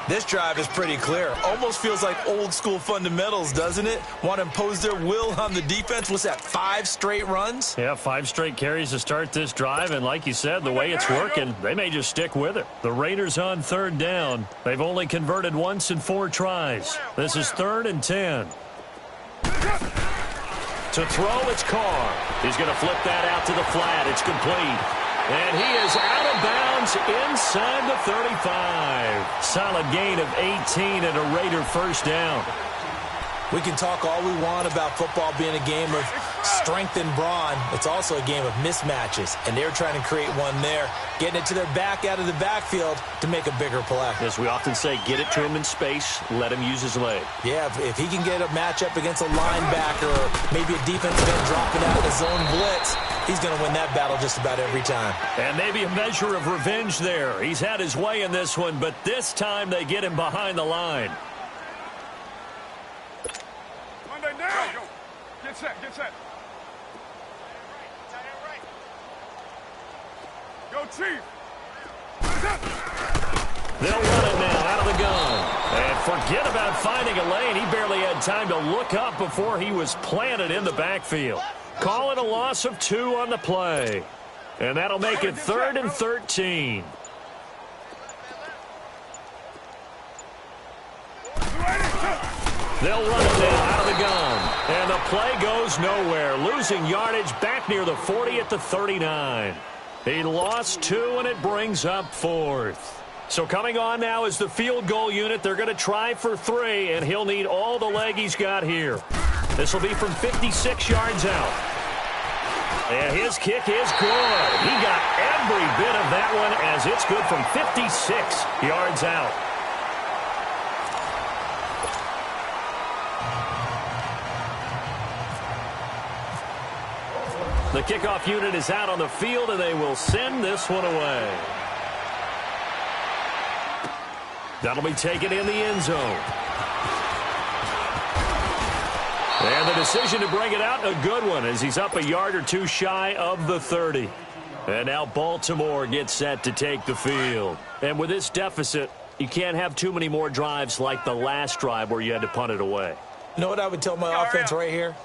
This drive is pretty clear. Almost feels like old-school fundamentals, doesn't it? Want to impose their will on the defense. What's that, 5 straight runs? Yeah, 5 straight carries to start this drive, and like you said, the way it's working, they may just stick with it. The Raiders on third down. They've only converted once in 4 tries. This is 3rd and 10. To throw, it's Carr. He's going to flip that out to the flat. It's complete. And he is out of bounds inside the 35. Solid gain of 18 and a Raider first down. We can talk all we want about football being a game of strength and brawn. It's also a game of mismatches, and they're trying to create one there, getting it to their back out of the backfield to make a bigger play. As we often say, get it to him in space, let him use his leg. Yeah, if he can get a matchup against a linebacker or maybe a defensive end dropping out the zone blitz, he's going to win that battle just about every time. And maybe a measure of revenge there. He's had his way in this one, but this time they get him behind the line. Monday down. Go. Get set, get set. Go, Chief. They'll run it now out of the gun. And forget about finding a lane. He barely had time to look up before he was planted in the backfield. Call it a loss of 2 on the play. And that'll make it 3rd and 13. They'll run it now out of the gun. And the play goes nowhere. Losing yardage back near the 40 at the 39. He lost 2, and it brings up 4th. So coming on now is the field goal unit. They're going to try for 3, and he'll need all the leg he's got here. This will be from 56 yards out. And his kick is good. He got every bit of that one as it's good from 56 yards out. The kickoff unit is out on the field, and they will send this one away. That'll be taken in the end zone. And the decision to bring it out, a good one, as he's up a yard or 2 shy of the 30. And now Baltimore gets set to take the field. And with this deficit, you can't have too many more drives like the last drive where you had to punt it away. You know what I would tell my offense right here?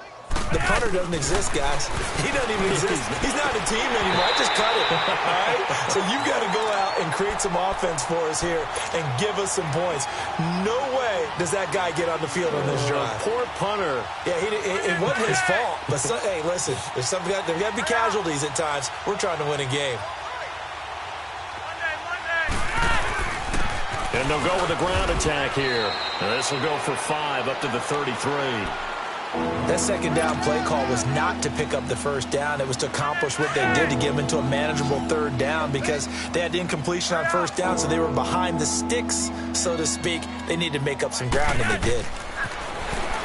The punter doesn't exist, guys. He doesn't even exist. He's not a team anymore. I just cut it. All right? So you've got to go out and create some offense for us here and give us some points. No way does that guy get on the field on this drive. Poor punter. Yeah, it wasn't his fault. But hey, listen, there's got to be casualties at times. We're trying to win a game. And they'll go with a ground attack here. And this will go for 5 up to the 33. That second down play call was not to pick up the first down. It was to accomplish what they did to get them into a manageable third down because they had incompletion on first down, so they were behind the sticks, so to speak. They needed to make up some ground, and they did.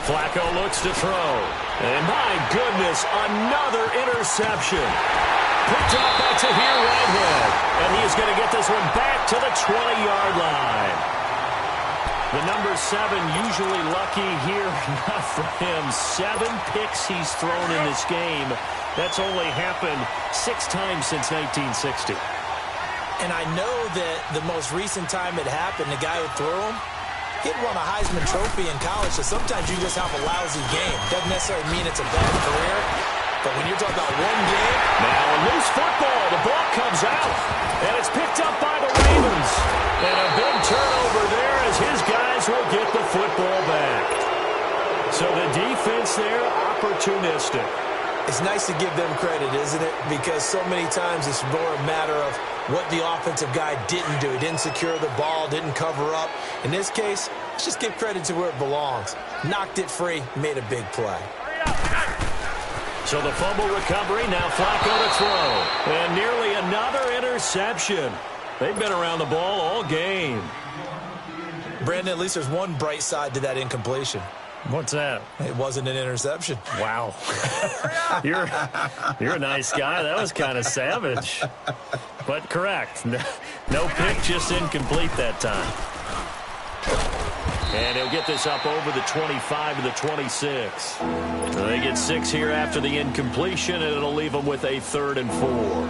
Flacco looks to throw. And my goodness, another interception. Picked up by Tahir Whitehead. And he is going to get this one back to the 20-yard line. The number 7 usually lucky here. Not for him. 7 picks he's thrown in this game. That's only happened 6 times since 1960. And I know that the most recent time it happened, the guy who threw him, he'd won a Heisman Trophy in college, so sometimes you just have a lousy game. Doesn't necessarily mean it's a bad career, but when you're talking about one game. Now a loose football. The ball comes out, and it's picked up by the Ravens. And a big turnover there as his guys will get the football back. So the defense there, opportunistic. It's nice to give them credit, isn't it? Because so many times it's more a matter of what the offensive guy didn't do. He didn't secure the ball, didn't cover up. In this case, let's just give credit to where it belongs. Knocked it free, made a big play. So the fumble recovery, now Flacco to throw. And nearly another interception. They've been around the ball all game. Brandon, at least there's one bright side to that incompletion. What's that? It wasn't an interception. Wow. You're a nice guy. That was kind of savage. But correct. No pick, just incomplete that time. And he'll get this up over the 25 to the 26. So they get 6 here after the incompletion, and it'll leave them with a 3rd and 4.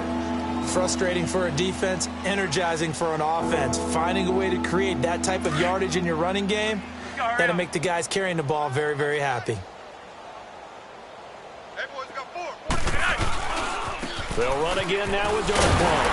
Frustrating for a defense, energizing for an offense. Finding a way to create that type of yardage in your running game, that'll make the guys carrying the ball very, very happy. Hey, boys, got 4. They'll run again now with Darkwan.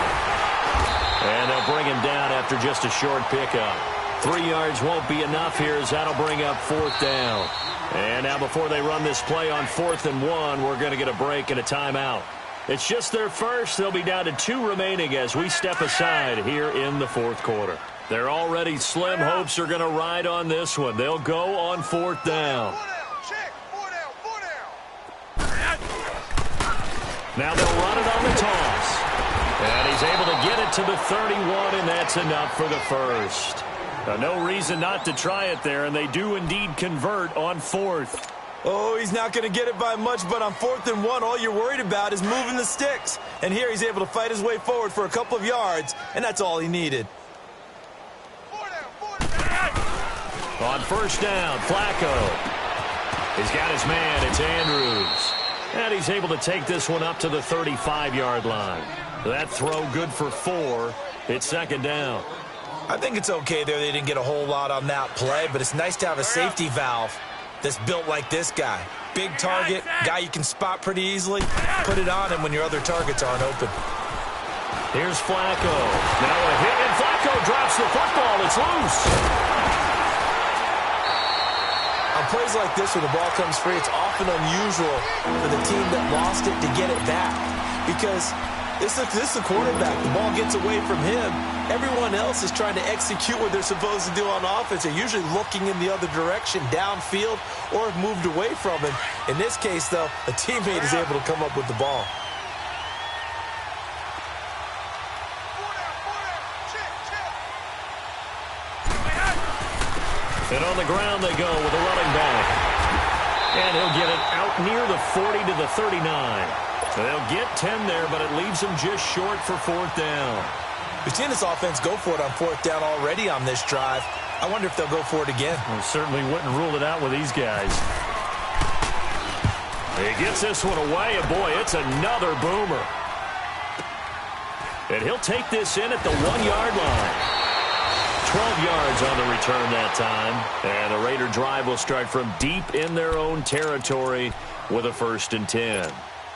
And they'll bring him down after just a short pickup. 3 yards won't be enough here as that'll bring up 4th down. And now before they run this play on 4th and 1, we're going to get a break and a timeout. It's just their first. They'll be down to 2 remaining as we step aside here in the 4th quarter. Their already slim hopes are going to ride on this one. They'll go on 4th down. Now they'll run it on the toss. And he's able to get it to the 31, and that's enough for the first. Now, no reason not to try it there, and they do indeed convert on 4th. Oh, he's not going to get it by much, but on 4th and 1, all you're worried about is moving the sticks. And here he's able to fight his way forward for a couple of yards, and that's all he needed. On 1st down, Flacco. He's got his man. It's Andrews. And he's able to take this one up to the 35-yard line. That throw good for 4. It's 2nd down. I think it's okay there. They didn't get a whole lot on that play, but it's nice to have a safety valve that's built like this guy. Big target, guy you can spot pretty easily. Put it on him when your other targets aren't open. Here's Flacco. Now a hit, and Flacco drops the football. It's loose. On plays like this, when the ball comes free, it's often unusual for the team that lost it to get it back. Because this is the quarterback. The ball gets away from him. Everyone else is trying to execute what they're supposed to do on offense. They're usually looking in the other direction, downfield, or have moved away from him. In this case, though, a teammate is able to come up with the ball. And on the ground they go with a running back. And he'll get it out near the 40 to the 39. They'll get 10 there, but it leaves them just short for 4th down. We've seen this offense go for it on 4th down already on this drive. I wonder if they'll go for it again. Well, certainly wouldn't rule it out with these guys. He gets this one away, and boy, it's another boomer. And he'll take this in at the 1-yard line. 12 yards on the return that time. And the Raider drive will start from deep in their own territory with a 1st and 10.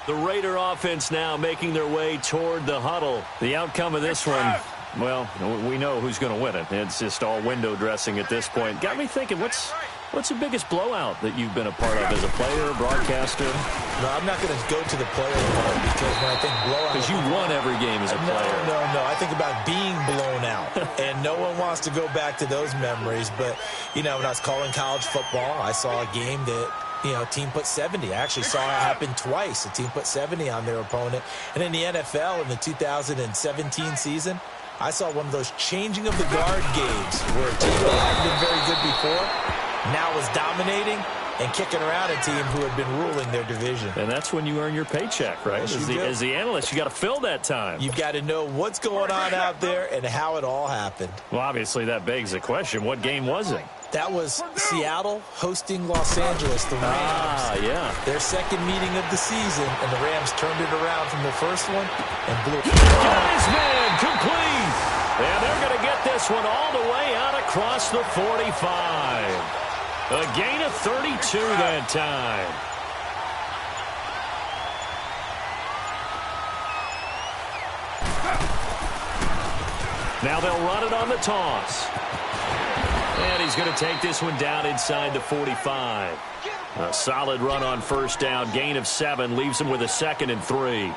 The Raider offense now making their way toward the huddle. The outcome of this one, well, we know who's going to win it. It's just all window dressing at this point. Got me thinking, what's the biggest blowout that you've been a part of as a player, broadcaster? No, I'm not going to go to the player part because when I think blowout... Because you won every game as a player. No. I think about being blown out. And no one wants to go back to those memories. But, you know, when I was calling college football, I saw a game that... You know, a team put 70. I actually saw it happen twice. A team put 70 on their opponent. And in the NFL in the 2017 season, I saw one of those changing of the guard games where a team that hadn't been very good before now was dominating and kicking around a team who had been ruling their division. And that's when you earn your paycheck, right? As the analyst, you got to fill that time. You've got to know what's going on out there and how it all happened. Well, obviously that begs the question, what game was it? That was Seattle hosting Los Angeles, the Rams. Yeah. Their second meeting of the season, and the Rams turned it around from the first one and blew it. Wiseman complete. And they're going to get this one all the way out across the 45. A gain of 32 that time. Now they'll run it on the toss. And he's going to take this one down inside the 45. A solid run on first down. Gain of 7 leaves him with a 2nd and 3.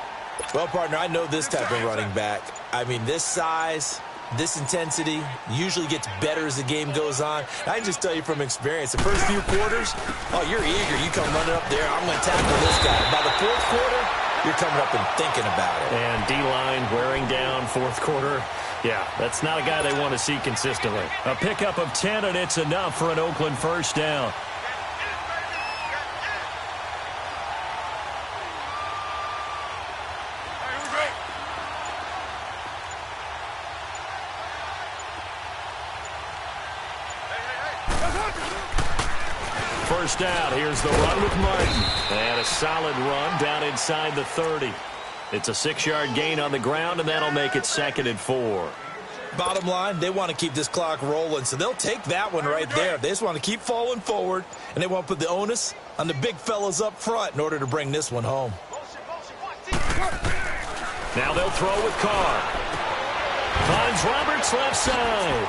Well, partner, I know this type of running back. I mean, this size, this intensity usually gets better as the game goes on. I can just tell you from experience, the first few quarters, oh, you're eager. You come running up there. I'm going to tackle this guy. By the fourth quarter, you're coming up and thinking about it. And D-line wearing down fourth quarter. Yeah, that's not a guy they want to see consistently. A pickup of 10, and it's enough for an Oakland first down. First down. Here's the run with Martin. And a solid run down inside the 30. It's a 6-yard gain on the ground, and that'll make it 2nd and 4. Bottom line, they want to keep this clock rolling, so they'll take that one right there. They just want to keep falling forward, and they want to put the onus on the big fellas up front in order to bring this one home. Now they'll throw with Carr. Finds Roberts left side.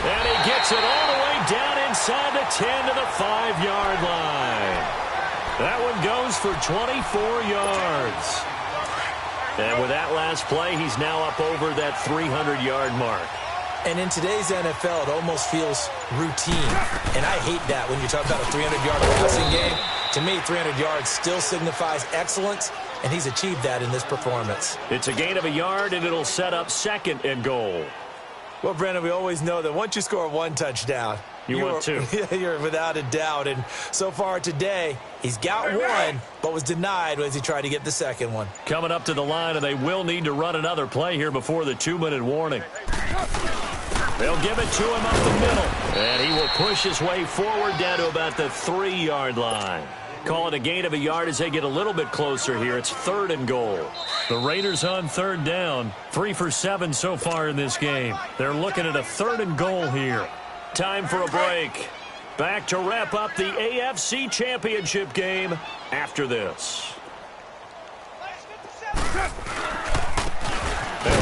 And he gets it all the way down inside the 10 to the 5-yard line. That one goes for 24 yards. And with that last play, he's now up over that 300-yard mark. And in today's NFL, it almost feels routine. And I hate that when you talk about a 300-yard passing game. To me, 300 yards still signifies excellence, and he's achieved that in this performance. It's a gain of a yard, and it'll set up 2nd and goal. Well, Brandon, we always know that once you score one touchdown, you want two. You're without a doubt. And so far today, he's got one, but was denied as he tried to get the second one. Coming up to the line, and they will need to run another play here before the 2-minute warning. They'll give it to him up the middle. And he will push his way forward down to about the 3-yard line. Call it a gain of a yard as they get a little bit closer here. It's 3rd and goal. The Raiders on 3rd down. 3 for 7 so far in this game. They're looking at a 3rd and goal here. Time for a break. Back to wrap up the AFC Championship game after this. And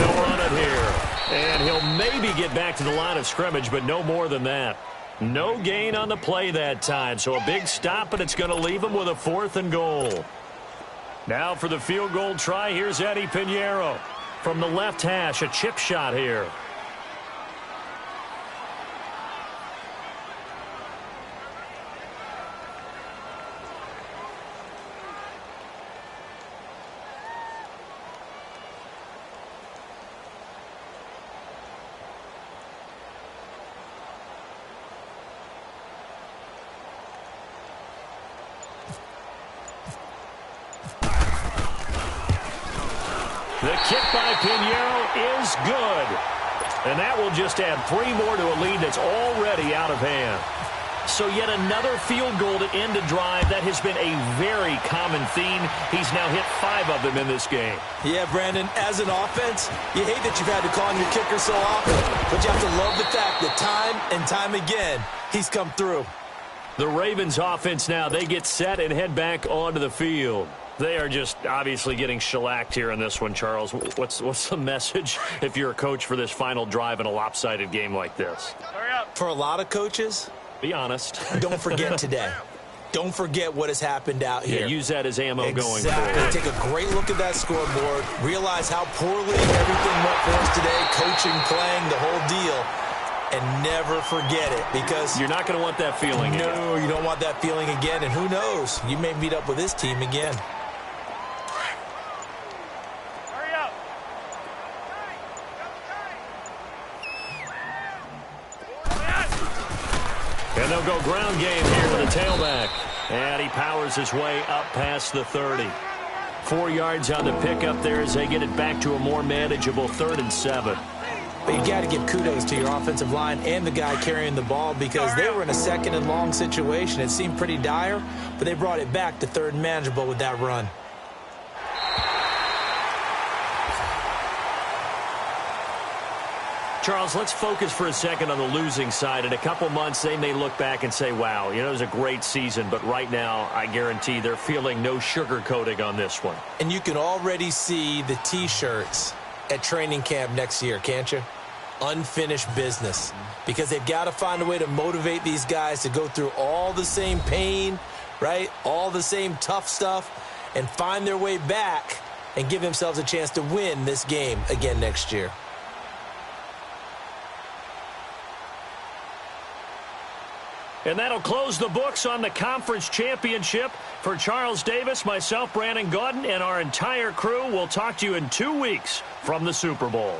they'll run it here. And he'll maybe get back to the line of scrimmage, but no more than that. No gain on the play that time, so a big stop, and it's going to leave him with a 4th and goal. Now for the field goal try, here's Eddie Pinheiro. From the left hash, a chip shot here. The kick by Pinheiro is good. And that will just add 3 more to a lead that's already out of hand. So yet another field goal to end a drive. That has been a very common theme. He's now hit 5 of them in this game. Yeah, Brandon, as an offense, you hate that you've had to call on your kicker so often, but you have to love the fact that time and time again, he's come through. The Ravens offense now, they get set and head back onto the field. They are just obviously getting shellacked here in this one, Charles. What's the message if you're a coach for this final drive in a lopsided game like this? For a lot of coaches, be honest. Don't forget today. Don't forget what has happened out here. Yeah, use that as ammo going forward. Take a great look at that scoreboard. Realize how poorly everything went for us today. Coaching, playing, the whole deal. And never forget it, because you're not going to want that feeling again. No, you don't want that feeling again. And who knows? You may meet up with this team again. And they'll go ground game here with a tailback. And he powers his way up past the 30. 4 yards on the pickup there as they get it back to a more manageable 3rd and 7. But you got to give kudos to your offensive line and the guy carrying the ball because they were in a second and long situation. It seemed pretty dire, but they brought it back to third and manageable with that run. Charles, let's focus for a second on the losing side. In a couple months, they may look back and say, wow, it was a great season. But right now, I guarantee they're feeling no sugarcoating on this one. And you can already see the T-shirts at training camp next year, can't you? Unfinished business. Because they've got to find a way to motivate these guys to go through all the same pain, right? All the same tough stuff, and find their way back and give themselves a chance to win this game again next year. And that'll close the books on the conference championship. For Charles Davis, myself, Brandon Gaudin, and our entire crew, we'll talk to you in 2 weeks from the Super Bowl.